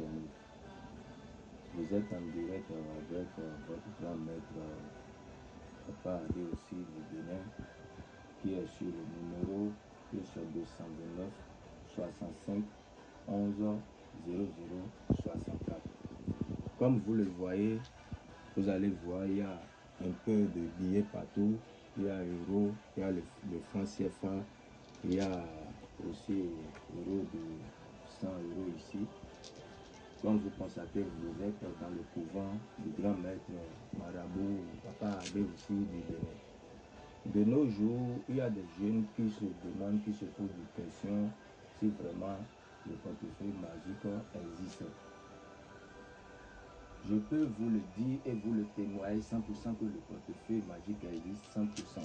internet. Vous êtes en direct avec votre grand maître Papa Adé aussi du Bénin, qui est sur le numéro qui est sur 229 65 11 00 64. Comme vous le voyez, vous allez voir, il y a un peu de billets partout. Il y a euro, il y a le franc CFA, il y a aussi euro de 100 euros ici. Comme vous constatez, vous êtes dans le couvent du grand maître Marabout, Papa Adé aussi du Bénin. De nos jours, il y a des jeunes qui se demandent, qui se posent des questions si vraiment le portefeuille magique existe. Je peux vous le dire et vous le témoigner 100% que le portefeuille magique existe 100%.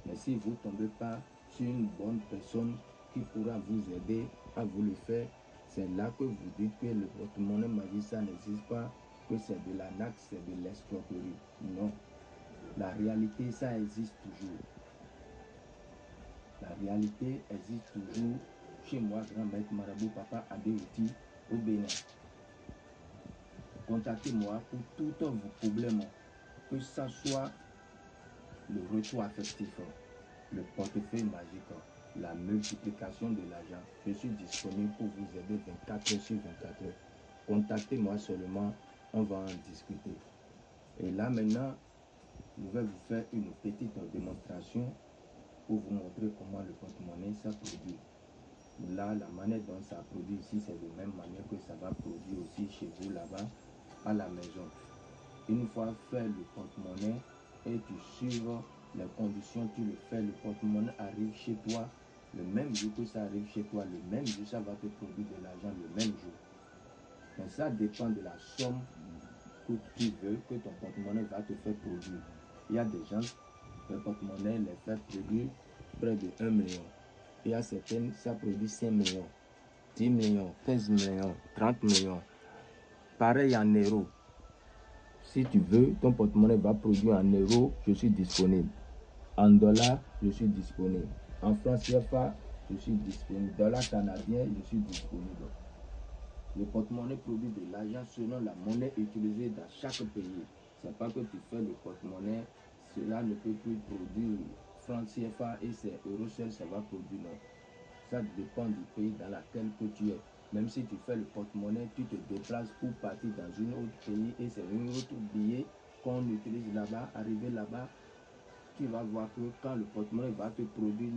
Mais si vous ne tombez pas sur une bonne personne qui pourra vous aider à vous le faire, c'est là que vous dites que le porte-monnaie magique, ça n'existe pas, que c'est de la naque, c'est de l'escroquerie. Non. La réalité, ça existe toujours. La réalité existe toujours chez moi, grand maître Marabout Papa Adé Outi au Bénin. Contactez-moi pour tous vos problèmes, que ce soit le retour affectif, le portefeuille magique, la multiplication de l'argent. Je suis disponible pour vous aider 24 heures sur 24 heures. Contactez-moi seulement, on va en discuter. Et là maintenant, je vais vous faire une petite démonstration pour vous montrer comment le porte-monnaie ça produit. Là, la manière dont ça produit ici, c'est de la même manière que ça va produire aussi chez vous là-bas, à la maison. Une fois fait le porte-monnaie et tu suivres les conditions, tu le fais, le porte-monnaie arrive chez toi, le même jour que ça arrive chez toi, le même jour, ça va te produire de l'argent le même jour. Mais ça dépend de la somme que tu veux que ton porte-monnaie va te faire produire. Il y a des gens, le porte-monnaie les fait produire près de 1 million. Il y a certaines, ça produit 5 millions, 10 millions, 15 millions, 30 millions. Pareil en euros. Si tu veux, ton porte-monnaie va produire en euros, je suis disponible. En dollars, je suis disponible. En francs CFA, je suis disponible. Dollars canadiens, je suis disponible. Le porte-monnaie produit de l'argent selon la monnaie utilisée dans chaque pays. C'est pas que tu fais le porte-monnaie, cela ne peut plus produire francs CFA et c'est euros seul, ça va produire non. Ça dépend du pays dans lequel que tu es. Même si tu fais le porte-monnaie, tu te déplaces pour partir dans un autre pays et c'est un autre billet qu'on utilise là-bas. Arrivé là-bas, tu vas voir que quand le porte-monnaie va te produire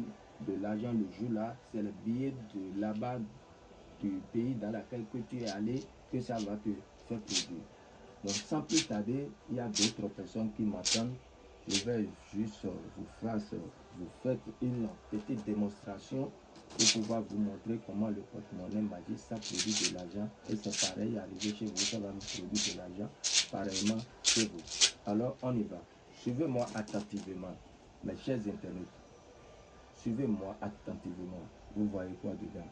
de l'argent le jour là, c'est le billet de là-bas du pays dans lequel que tu es allé que ça va te faire produire. Donc sans plus tarder, il y a d'autres personnes qui m'attendent. Je vais juste vous faites une petite démonstration pour pouvoir vous montrer comment le porte-monnaie magique ça produit de l'argent et c'est pareil, arrivé chez vous, ça va vous produire de l'argent pareillement chez vous. Alors on y va. Suivez-moi attentivement, mes chers internautes. Suivez-moi attentivement. Vous voyez quoi dedans?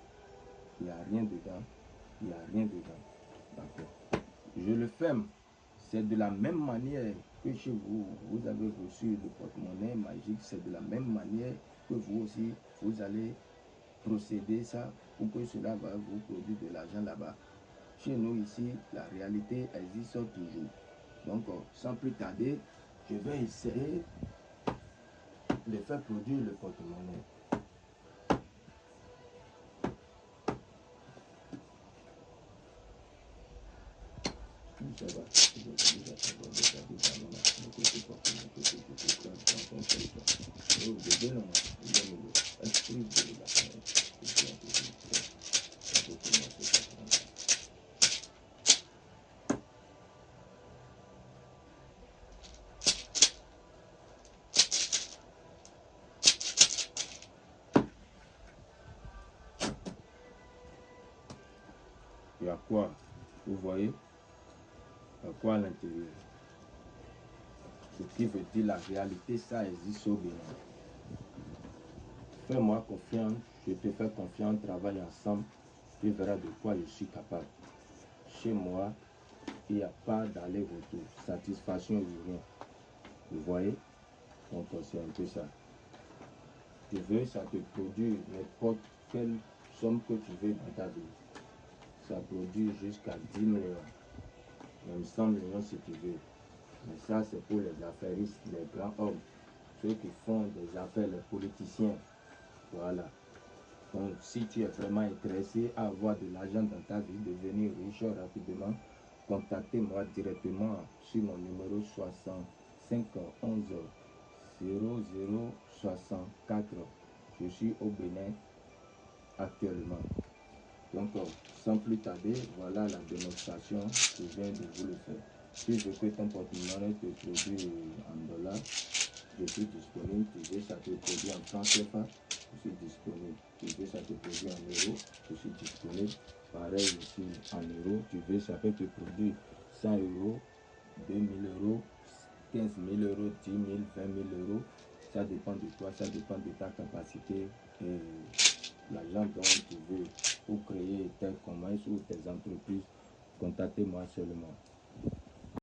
Il n'y a rien dedans. Il n'y a rien dedans. D'accord. Je le ferme. C'est de la même manière que chez vous, vous avez reçu le porte-monnaie magique. C'est de la même manière que vous aussi, vous allez procéder ça pour que cela va vous produire de l'argent là-bas. Chez nous ici, la réalité existe toujours. Donc, sans plus tarder, je vais essayer de faire produire le porte-monnaie. Il y a quoi? Vous voyez? Il y a quoi à l'intérieur? Ce qui veut dire la réalité, ça existe au Bénin. Fais-moi confiance, je te fais confiance, travaille ensemble, tu verras de quoi je suis capable. Chez moi, il n'y a pas d'aller-retour, satisfaction ou rien. Vous voyez? Donc c'est un peu ça. Tu veux, ça te produit n'importe quelle somme que tu veux dans ta vie. ça produit jusqu'à 10 millions, même 100 millions si tu veux. Mais ça, c'est pour les affairistes, les grands hommes, ceux qui font des affaires, les politiciens. Voilà. Donc, si tu es vraiment intéressé à avoir de l'argent dans ta vie, devenir riche rapidement, contactez-moi directement sur mon numéro 65 11 0064. Je suis au Bénin actuellement. Donc, sans plus tarder, voilà la démonstration que je viens de vous le faire. Si je veux que ton porte-monnaie te produit en dollars, je suis disponible. Tu veux ça te produit en francs CFA, je suis disponible. Tu veux ça te produit en euros, je suis disponible. Pareil aussi en euros, tu veux ça peut te produire 100 euros, 2000 euros, 15 000 euros, 10 000, 20 000 euros. Ça dépend de toi, ça dépend de ta capacité et l'argent dont tu veux pour créer tes commerces ou tes entreprises. Contactez-moi seulement.